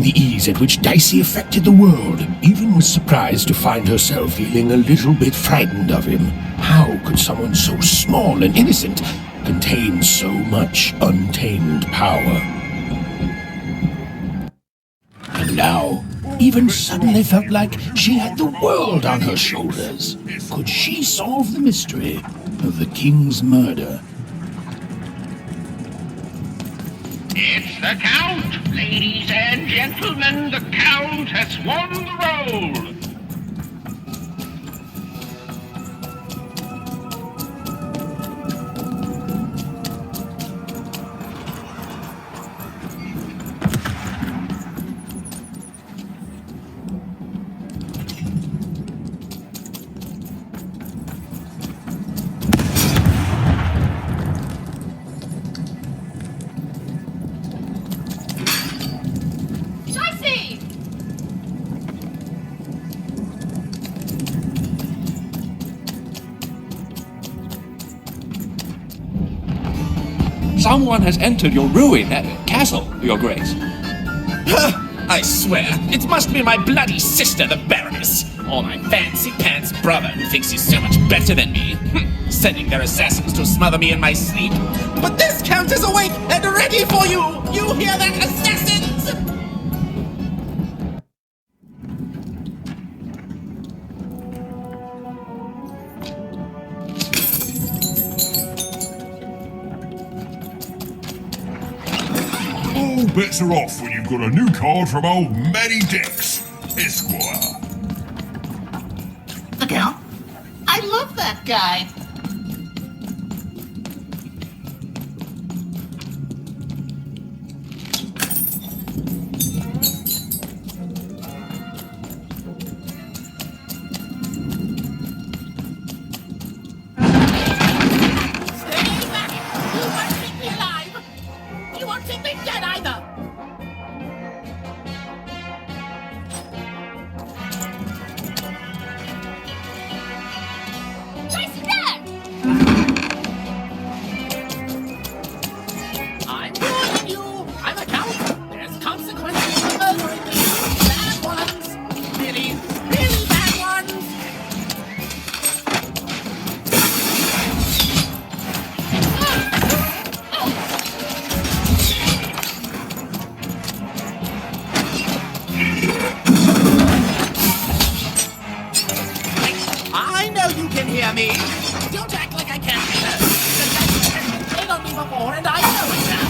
the ease at which Dicey affected the world, and even was surprised to find herself feeling a little bit frightened of him. How could someone so small and innocent contain so much untamed power? And now, even suddenly felt like she had the world on her shoulders. Could she solve the mystery of the king's murder? It's the Count! Ladies and gentlemen, the Count has won the role! Someone has entered your ruined castle, Your Grace. I swear, it must be my bloody sister, the Baroness, or my fancy-pants brother who thinks he's so much better than me, sending their assassins to smother me in my sleep. But this Count is awake and ready for you! You hear that, assassins? All bets are off when you've got a new card from old Matty Dix, Esquire. The Count? I love that guy. Stay back! You won't keep me alive! You won't keep me dead either! Chase there! I'm warning you! I'm a count! There's consequences for murdering me! Bad ones! Really, really bad ones! I know you can hear me! Don't act like I can't hear! The they on me before and I know it now!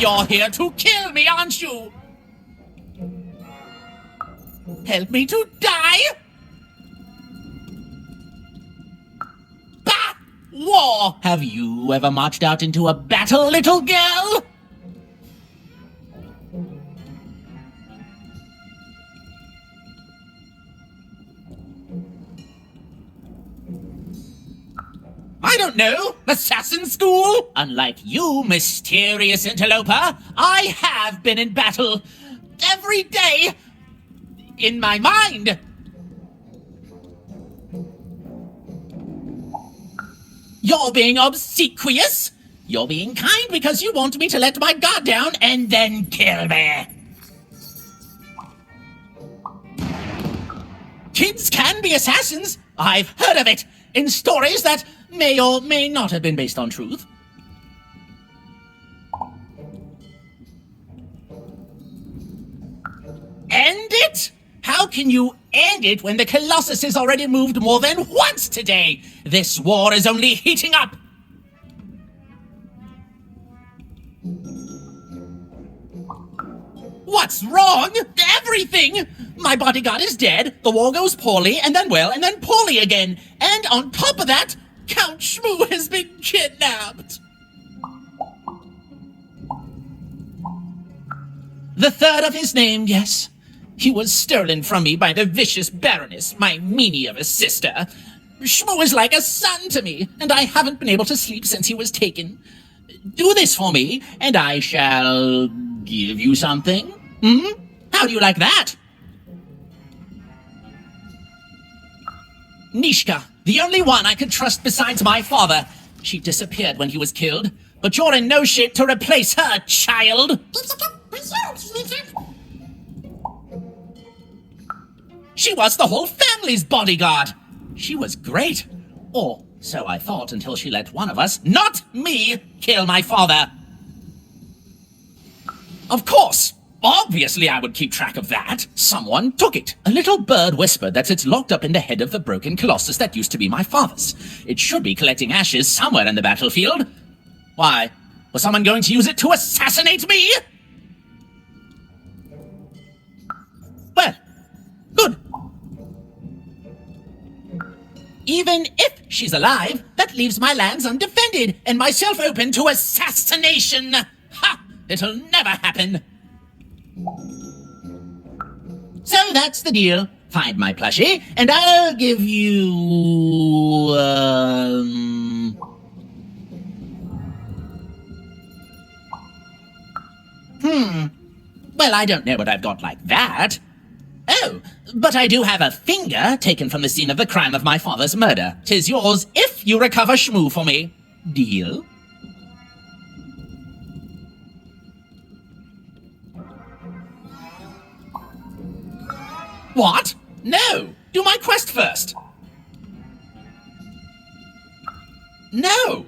You're here to kill me, aren't you? Help me to die? Bah! War! Have you ever marched out into a battle, little girl? I don't know. Assassin school? Unlike you, mysterious interloper, I have been in battle. Every day. In my mind. You're being obsequious. You're being kind because you want me to let my guard down and then kill me. Kids can be assassins. I've heard of it in stories that may or may not have been based on truth. End it? How can you end it when the Colossus has already moved more than once today? This war is only heating up. What's wrong? Everything! My bodyguard is dead, the war goes poorly, and then well, and then poorly again. And on top of that, Count Shmoo has been kidnapped. The third of his name, yes. He was stolen from me by the vicious Baroness, my meanie of a sister. Shmoo is like a son to me, and I haven't been able to sleep since he was taken. Do this for me, and I shall give you something. How do you like that? Nishka, the only one I could trust besides my father. She disappeared when he was killed, but you're in no shape to replace her, child. She was the whole family's bodyguard. She was great. Or so I thought until she let one of us, not me, kill my father. Of course. Obviously I would keep track of that. Someone took it. A little bird whispered that it's locked up in the head of the broken colossus that used to be my father's. It should be collecting ashes somewhere in the battlefield. Why? Was someone going to use it to assassinate me? Well, good. Even if she's alive, that leaves my lands undefended and myself open to assassination. Ha! It'll never happen. So that's the deal. Find my plushie, and I'll give you, Well, I don't know what I've got like that. Oh, but I do have a finger taken from the scene of the crime of my father's murder. 'Tis yours if you recover Shmoo for me. Deal? What? No! Do my quest first! No!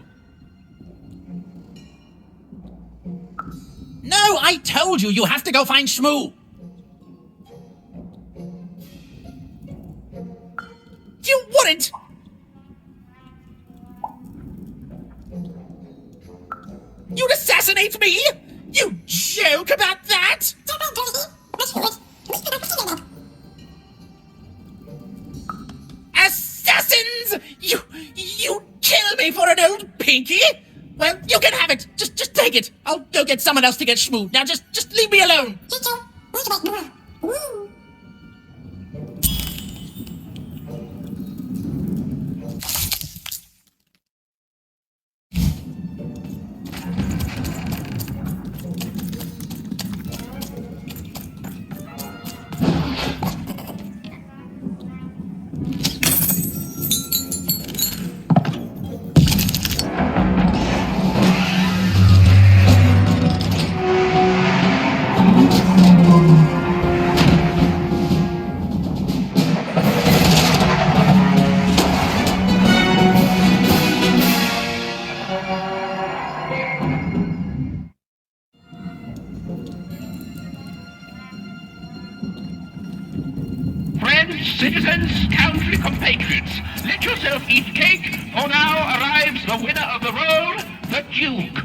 No, I told you have to go find Shmoo! You wouldn't! You'd assassinate me? You joke about that? Assassins! You kill me for an old pinky? Well, you can have it. Just take it. I'll go get someone else to get Shmoo. Now just leave me alone. Citizens, country compatriots, let yourself eat cake, for now arrives the winner of the role, the Duke.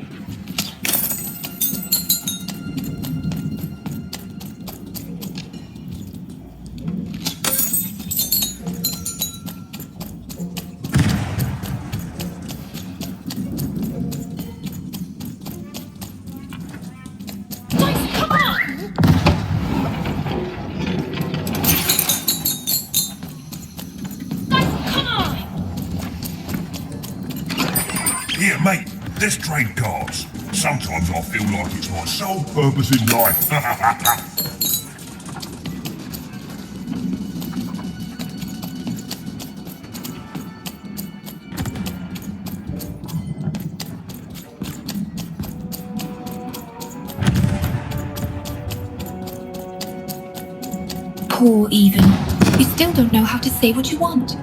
Mate, let's trade cards. Sometimes I feel like it's my sole purpose in life. Poor Even. You still don't know how to say what you want.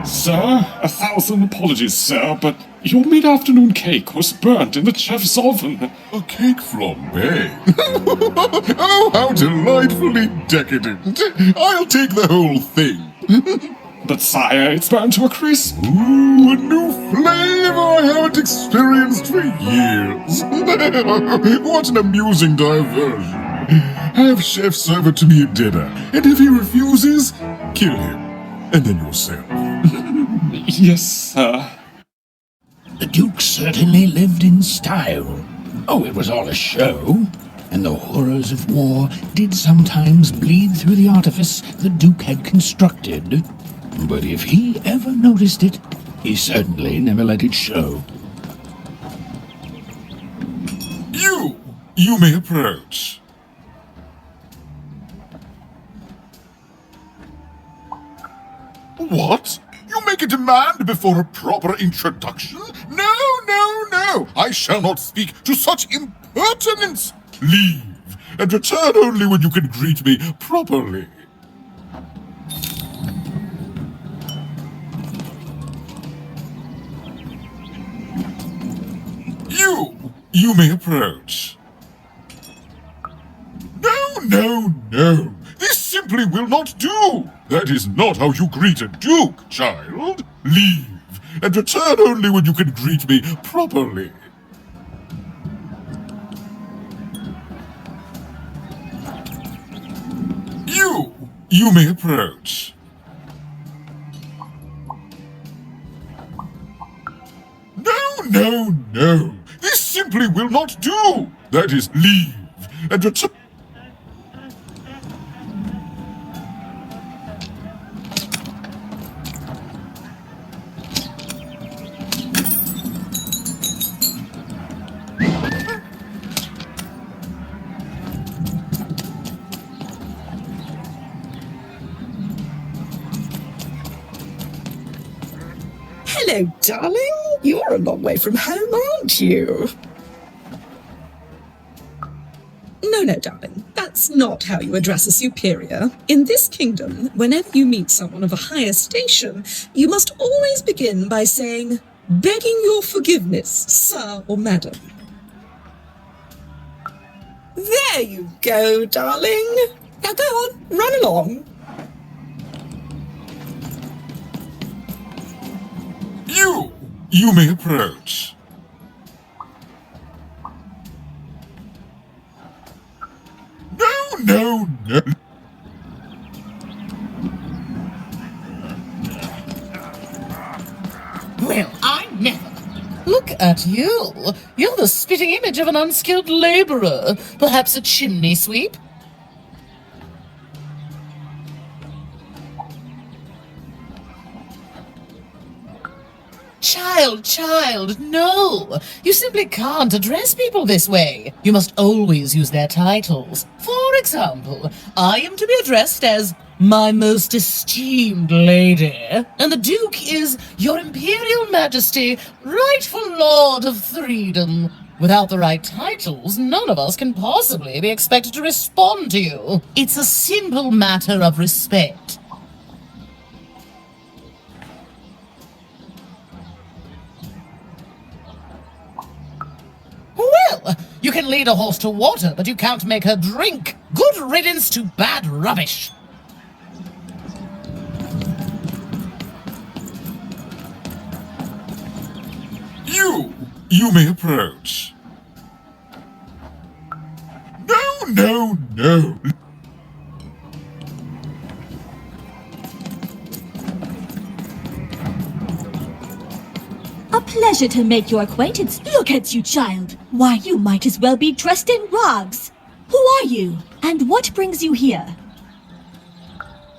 Sir, 1,000 apologies, sir, but your mid-afternoon cake was burnt in the chef's oven. A cake flambe? Oh, how delightfully decadent. I'll take the whole thing. But sire, it's burnt to a crisp. Ooh, a new flavor I haven't experienced for years. What an amusing diversion. Have chef serve it to me at dinner, and if he refuses, kill him, and then yourself. Yes, sir. The Duke certainly lived in style. Oh, it was all a show, and the horrors of war did sometimes bleed through the artifice the Duke had constructed. But if he ever noticed it, he certainly never let it show. You may approach. What? You make a demand before a proper introduction? No! I shall not speak to such impertinence! Leave, and return only when you can greet me properly. You may approach. No. This simply will not do. That is not how you greet a duke, child. Leave, and return only when you can greet me properly. You may approach. No. This simply will not do. That is, leave, and return. Hello, darling. You're a long way from home, aren't you? No, darling. That's not how you address a superior. In this kingdom, whenever you meet someone of a higher station, you must always begin by saying, "Begging your forgiveness, sir or madam." There you go, darling. Now go on, run along. You may approach. No. Well, I never. Look at you. You're the spitting image of an unskilled laborer. Perhaps a chimney sweep? Child, no! You simply can't address people this way. You must always use their titles. For example, I am to be addressed as my most esteemed lady, and the Duke is your Imperial Majesty, rightful Lord of Freedom. Without the right titles, none of us can possibly be expected to respond to you. It's a simple matter of respect. Well, you can lead a horse to water, but you can't make her drink. Good riddance to bad rubbish. You may approach. No. A pleasure to make your acquaintance. Look at you, child. Why, you might as well be dressed in rags. Who are you? And what brings you here?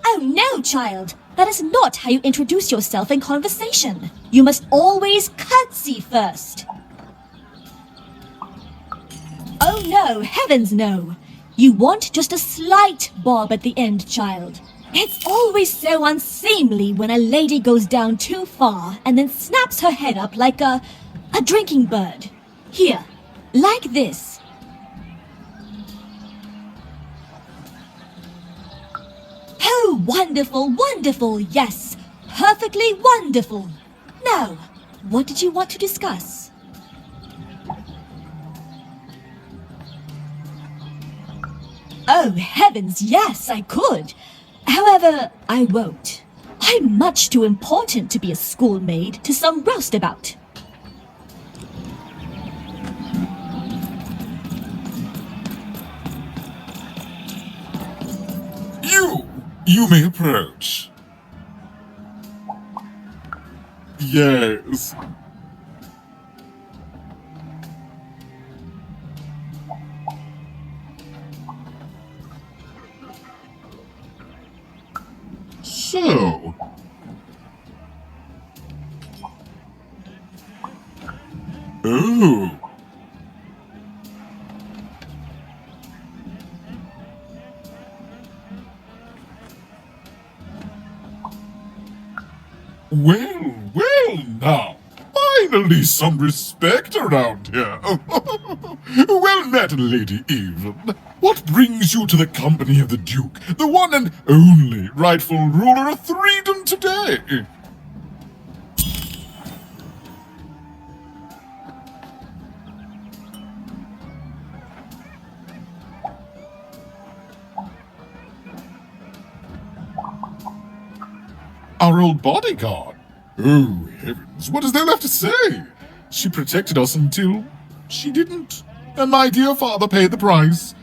Oh no, child. That is not how you introduce yourself in conversation. You must always curtsy first. Oh no, heavens no. You want just a slight bob at the end, child. It's always so unseemly when a lady goes down too far and then snaps her head up like a drinking bird. Here, like this. Oh, wonderful, wonderful, yes. Perfectly wonderful. Now, what did you want to discuss? Oh, heavens, yes, I could. However, I won't. I'm much too important to be a schoolmaid to some roustabout. You may approach. Yes. So, oh, well now, finally some respect around here. Well met, Lady Evelyn. What brings you to the company of the Duke, the one and only rightful ruler of Threedom today? Our old bodyguard. Oh, heavens, what is there left to say? She protected us until she didn't. And my dear father paid the price.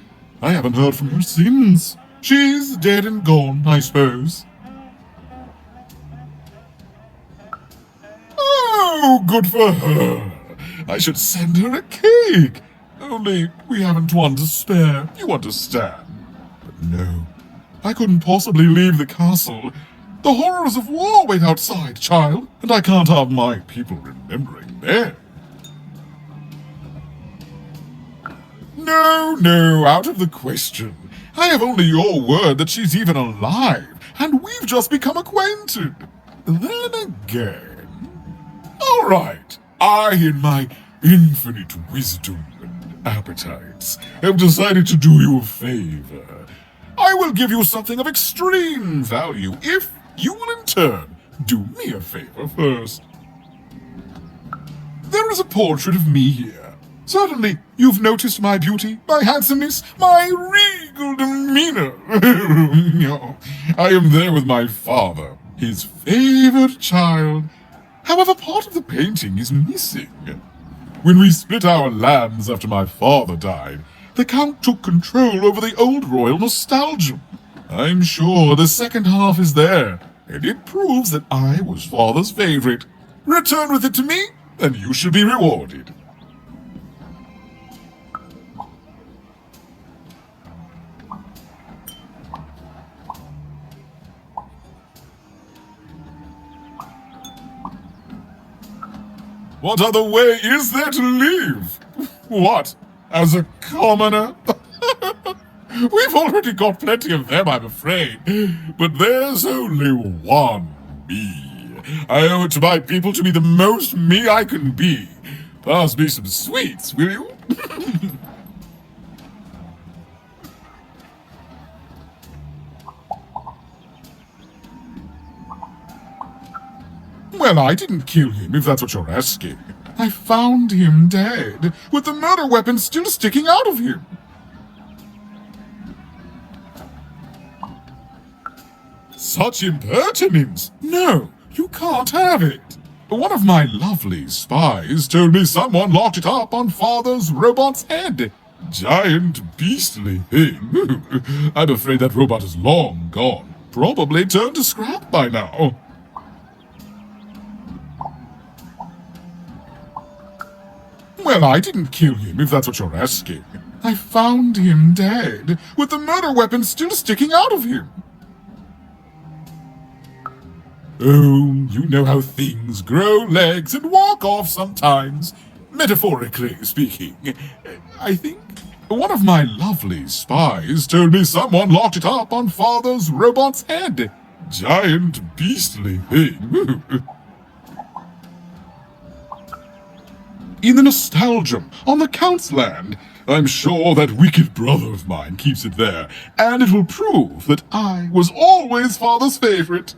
I haven't heard from her since. She's dead and gone, I suppose. Oh, good for her. I should send her a cake. Only we haven't one to spare, you understand. But no, I couldn't possibly leave the castle. The horrors of war wait outside, child, and I can't have my people remembering them. No, out of the question. I have only your word that she's even alive, and we've just become acquainted. Then again... All right, I, in my infinite wisdom and appetites, have decided to do you a favor. I will give you something of extreme value if you will in turn do me a favor first. There is a portrait of me here. Certainly, you've noticed my beauty, my handsomeness, my regal demeanor. I am there with my father, his favored child. However, part of the painting is missing. When we split our lands after my father died, the Count took control over the old royal nostalgia. I'm sure the second half is there, and it proves that I was father's favorite. Return with it to me, and you shall be rewarded. What other way is there to live? What, as a commoner? We've already got plenty of them, I'm afraid. But there's only one me. I owe it to my people to be the most me I can be. Pass me some sweets, will you? Well, I didn't kill him, if that's what you're asking. I found him dead, with the murder weapon still sticking out of him. Such impertinence! No, you can't have it. One of my lovely spies told me someone locked it up on Father's robot's head. Giant, beastly thing. I'm afraid that robot is long gone. Probably turned to scrap by now. Well, I didn't kill him, if that's what you're asking. I found him dead, with the murder weapon still sticking out of him. Oh, you know how things grow legs and walk off sometimes. Metaphorically speaking. I think one of my lovely spies told me someone locked it up on Father's robot's head. Giant, beastly thing. In the Nostalgium, on the Count's land, I'm sure that wicked brother of mine keeps it there, and it will prove that I was always Father's favorite.